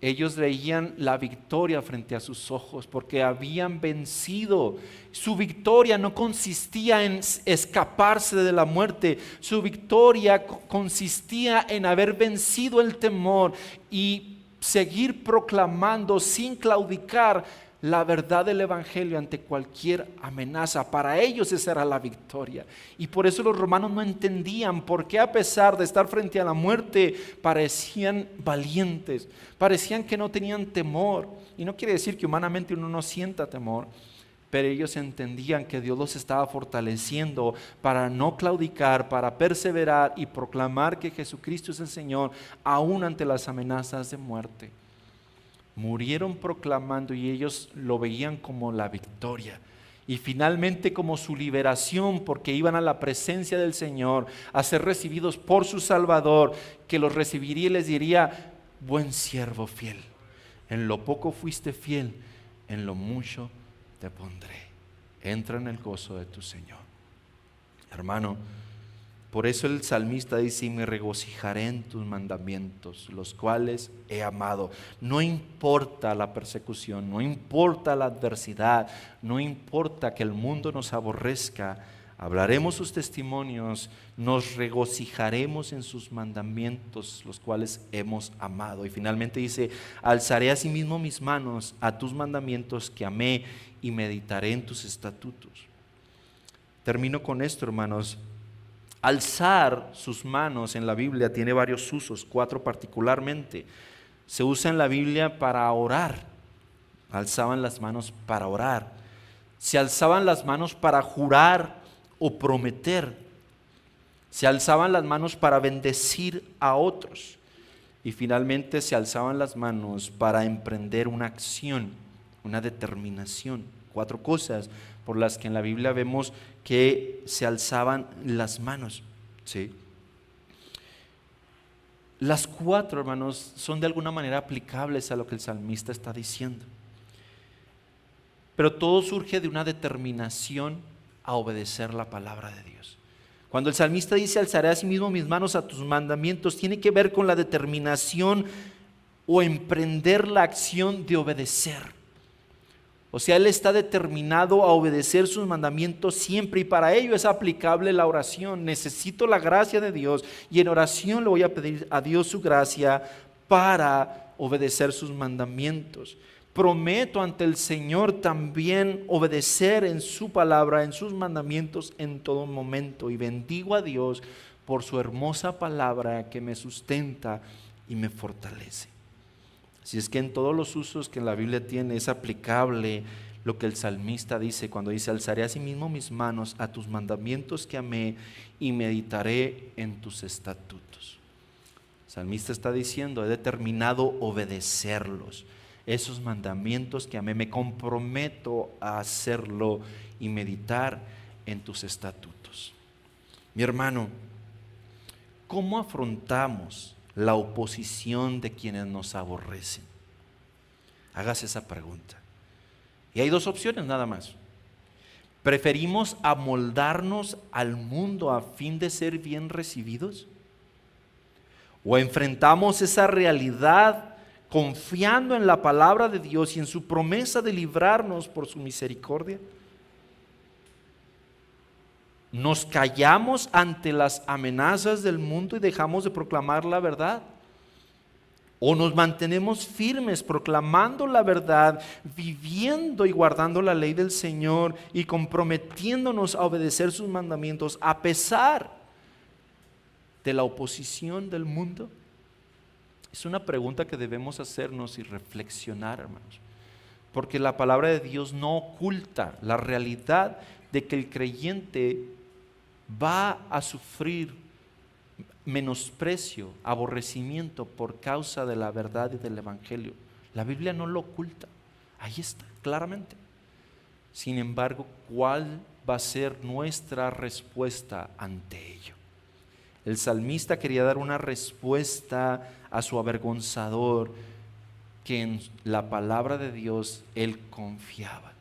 Ellos veían la victoria frente a sus ojos porque habían vencido. Su victoria no consistía en escaparse de la muerte. Su victoria consistía en haber vencido el temor y seguir proclamando sin claudicar la verdad del Evangelio ante cualquier amenaza. Para ellos esa era la victoria. Y por eso los romanos no entendían por qué, a pesar de estar frente a la muerte, parecían valientes, parecían que no tenían temor. Y no quiere decir que humanamente uno no sienta temor, pero ellos entendían que Dios los estaba fortaleciendo para no claudicar, para perseverar y proclamar que Jesucristo es el Señor, aún ante las amenazas de muerte. Murieron proclamando y ellos lo veían como la victoria y finalmente como su liberación, porque iban a la presencia del Señor a ser recibidos por su Salvador, que los recibiría y les diría: buen siervo fiel, en lo poco fuiste fiel, en lo mucho te pondré, entra en el gozo de tu Señor. Hermano, por eso el salmista dice: y me regocijaré en tus mandamientos, los cuales he amado. No importa la persecución, no importa la adversidad, no importa que el mundo nos aborrezca, hablaremos sus testimonios, nos regocijaremos en sus mandamientos, los cuales hemos amado. Y finalmente dice: alzaré asimismo mis manos a tus mandamientos que amé y meditaré en tus estatutos. Termino con esto, hermanos. Alzar sus manos en la Biblia tiene varios usos, 4 particularmente. Se usa en la Biblia para orar. Alzaban las manos para orar. Se alzaban las manos para jurar o prometer. Se alzaban las manos para bendecir a otros. Y finalmente se alzaban las manos para emprender una acción, una determinación. 4 cosas por las que en la Biblia vemos que se alzaban las manos, ¿sí? Las 4, hermanos, son de alguna manera aplicables a lo que el salmista está diciendo. Pero todo surge de una determinación a obedecer la palabra de Dios. Cuando el salmista dice: alzaré asimismo mis manos a tus mandamientos, tiene que ver con la determinación o emprender la acción de obedecer. O sea, él está determinado a obedecer sus mandamientos siempre, y para ello es aplicable la oración. Necesito la gracia de Dios y en oración le voy a pedir a Dios su gracia para obedecer sus mandamientos. Prometo ante el Señor también obedecer en su palabra, en sus mandamientos en todo momento, y bendigo a Dios por su hermosa palabra que me sustenta y me fortalece. Así es que en todos los usos que la Biblia tiene es aplicable lo que el salmista dice cuando dice: alzaré asimismo mis manos a tus mandamientos que amé y meditaré en tus estatutos. El salmista está diciendo: he determinado obedecerlos, esos mandamientos que amé, me comprometo a hacerlo y meditar en tus estatutos. Mi hermano, ¿cómo afrontamos la oposición de quienes nos aborrecen? Hágase esa pregunta. Y hay 2 opciones nada más. ¿Preferimos amoldarnos al mundo a fin de ser bien recibidos? ¿O enfrentamos esa realidad confiando en la palabra de Dios y en su promesa de librarnos por su misericordia? ¿Nos callamos ante las amenazas del mundo y dejamos de proclamar la verdad? ¿O nos mantenemos firmes proclamando la verdad, viviendo y guardando la ley del Señor y comprometiéndonos a obedecer sus mandamientos a pesar de la oposición del mundo? Es una pregunta que debemos hacernos y reflexionar, hermanos, porque la palabra de Dios no oculta la realidad de que el creyente va a sufrir menosprecio, aborrecimiento por causa de la verdad y del Evangelio. La Biblia no lo oculta, ahí está claramente. Sin embargo, ¿cuál va a ser nuestra respuesta ante ello? El salmista quería dar una respuesta a su avergonzador, que en la palabra de Dios él confiaba.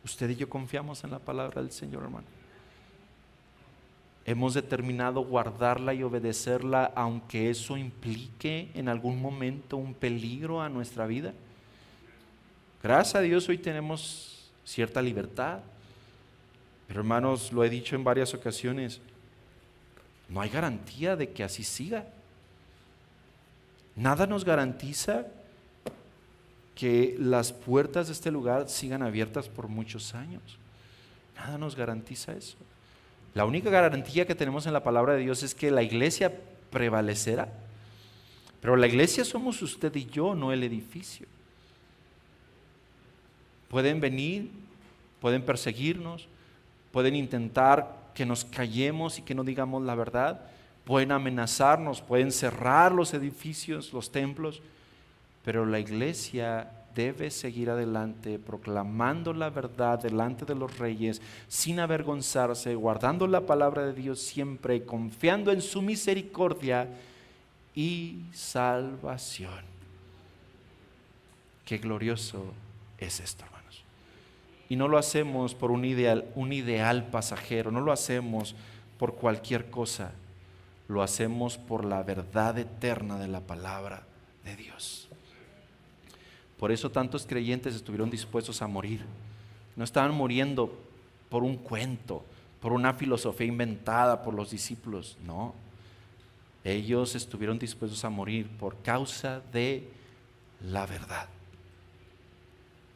Usted y yo confiamos en la palabra del Señor, hermano. Hemos determinado guardarla y obedecerla, aunque eso implique en algún momento un peligro a nuestra vida. Gracias a Dios hoy tenemos cierta libertad, pero hermanos, lo he dicho en varias ocasiones, no hay garantía de que así siga. Nada nos garantiza que las puertas de este lugar sigan abiertas por muchos años. Nada nos garantiza eso. La única garantía que tenemos en la palabra de Dios es que la iglesia prevalecerá. Pero la iglesia somos usted y yo, no el edificio. Pueden venir, pueden perseguirnos, pueden intentar que nos callemos y que no digamos la verdad, pueden amenazarnos, pueden cerrar los edificios, los templos, pero la iglesia debe seguir adelante proclamando la verdad delante de los reyes sin avergonzarse, guardando la palabra de Dios siempre, confiando en su misericordia y salvación. Qué glorioso es esto, hermanos. Y no lo hacemos por un ideal pasajero, no lo hacemos por cualquier cosa, lo hacemos por la verdad eterna de la palabra de Dios. Por eso tantos creyentes estuvieron dispuestos a morir. No estaban muriendo por un cuento, por una filosofía inventada por los discípulos. No, ellos estuvieron dispuestos a morir por causa de la verdad.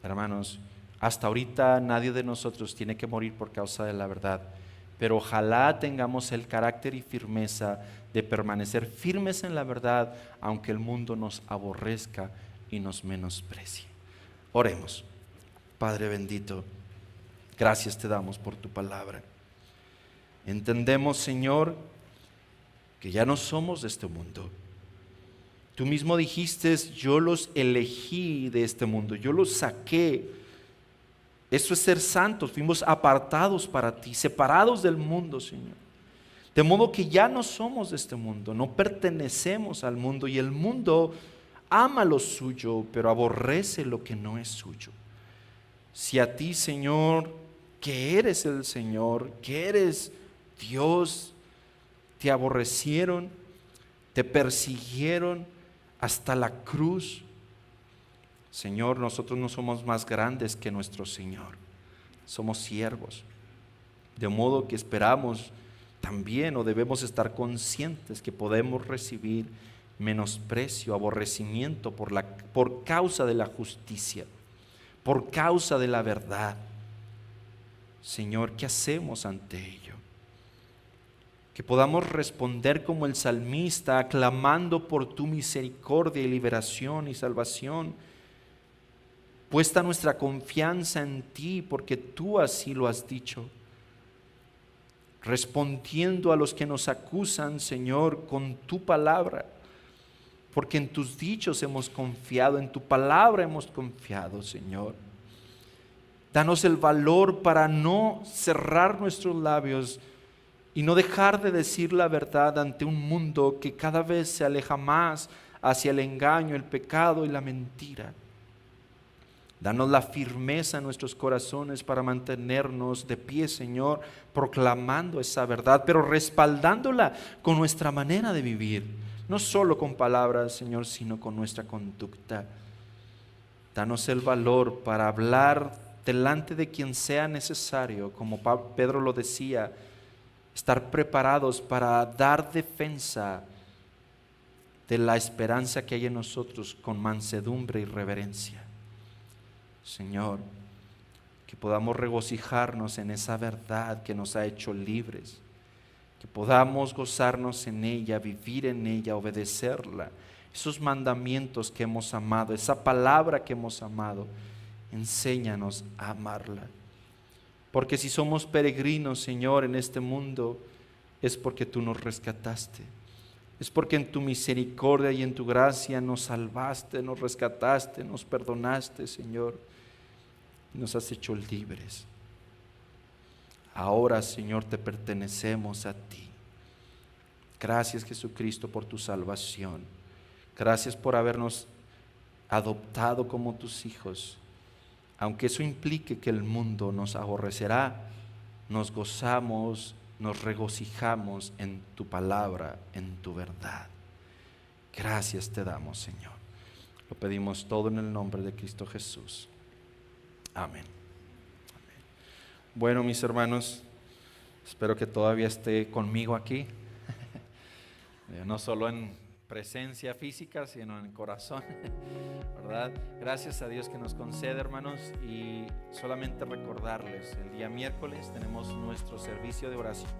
Hermanos, hasta ahorita nadie de nosotros tiene que morir por causa de la verdad, pero ojalá tengamos el carácter y firmeza de permanecer firmes en la verdad, aunque el mundo nos aborrezca y nos menosprecie. Oremos. Padre bendito, gracias te damos por tu palabra. Entendemos, Señor, que ya no somos de este mundo. Tú mismo dijiste, yo los elegí de este mundo, yo los saqué. Eso es ser santos, fuimos apartados para ti, separados del mundo, Señor. De modo que ya no somos de este mundo, no pertenecemos al mundo, y el mundo ama lo suyo, pero aborrece lo que no es suyo. Si a ti, Señor, que eres el Señor, que eres Dios, te aborrecieron, te persiguieron hasta la cruz, Señor, nosotros no somos más grandes que nuestro Señor, somos siervos, de modo que esperamos también, o debemos estar conscientes que podemos recibir menosprecio, aborrecimiento por causa de la justicia, por causa de la verdad. Señor, ¿qué hacemos ante ello? Que podamos responder como el salmista, aclamando por tu misericordia y liberación y salvación, puesta nuestra confianza en ti, porque tú así lo has dicho. Respondiendo a los que nos acusan, Señor, con tu palabra, porque en tus dichos hemos confiado, en tu palabra hemos confiado, Señor. Danos el valor para no cerrar nuestros labios y no dejar de decir la verdad ante un mundo que cada vez se aleja más hacia el engaño, el pecado y la mentira. Danos la firmeza en nuestros corazones para mantenernos de pie, Señor, proclamando esa verdad, pero respaldándola con nuestra manera de vivir. No solo con palabras, Señor, sino con nuestra conducta. Danos el valor para hablar delante de quien sea necesario, como Pedro lo decía, estar preparados para dar defensa de la esperanza que hay en nosotros con mansedumbre y reverencia. Señor, que podamos regocijarnos en esa verdad que nos ha hecho libres, que podamos gozarnos en ella, vivir en ella, obedecerla, esos mandamientos que hemos amado, esa palabra que hemos amado. Enséñanos a amarla, porque si somos peregrinos, Señor, en este mundo, es porque tú nos rescataste, es porque en tu misericordia y en tu gracia nos salvaste, nos rescataste, nos perdonaste, Señor, nos has hecho libres. Ahora, Señor, te pertenecemos a ti. Gracias, Jesucristo, por tu salvación. Gracias por habernos adoptado como tus hijos. Aunque eso implique que el mundo nos aborrecerá, nos gozamos nos regocijamos en tu palabra, en tu verdad. Gracias te damos, Señor. Lo pedimos todo en el nombre de Cristo Jesús. Amén. Amén. Bueno, mis hermanos, espero que todavía esté conmigo aquí. No solo en presencia física, sino en corazón, ¿verdad? Gracias a Dios que nos concede, hermanos, y solamente recordarles, el día miércoles tenemos nuestro servicio de oración.